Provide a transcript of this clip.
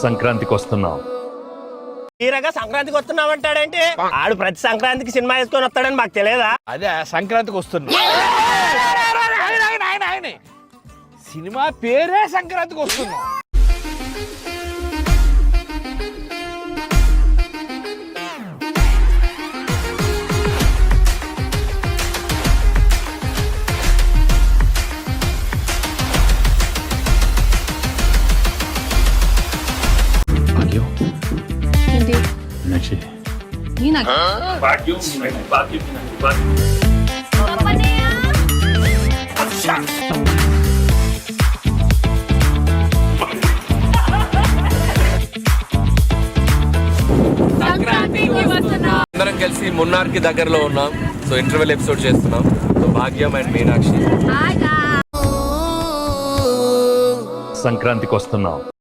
సంక్రాంతికి వస్తున్నాం. తీరగా సంక్రాంతికి వస్తున్నావు అంటాడేంటి? ఆడు ప్రతి సంక్రాంతికి సినిమా వేసుకొని వస్తాడని మాకు తెలియదా? అదే సంక్రాంతికి వస్తున్నా. సినిమా పేరే సంక్రాంతికి వస్తున్నా. ఏంటి మీనాక్షి, మీనాక్షి అందరం కలిసి మున్నార్కి దగ్గరలో ఉన్నాం. సో ఇంటర్వెల్ ఎపిసోడ్ చేస్తున్నాం. సో భాగ్యం అండ్ మీనాక్షి సంక్రాంతికి వస్తున్నాం.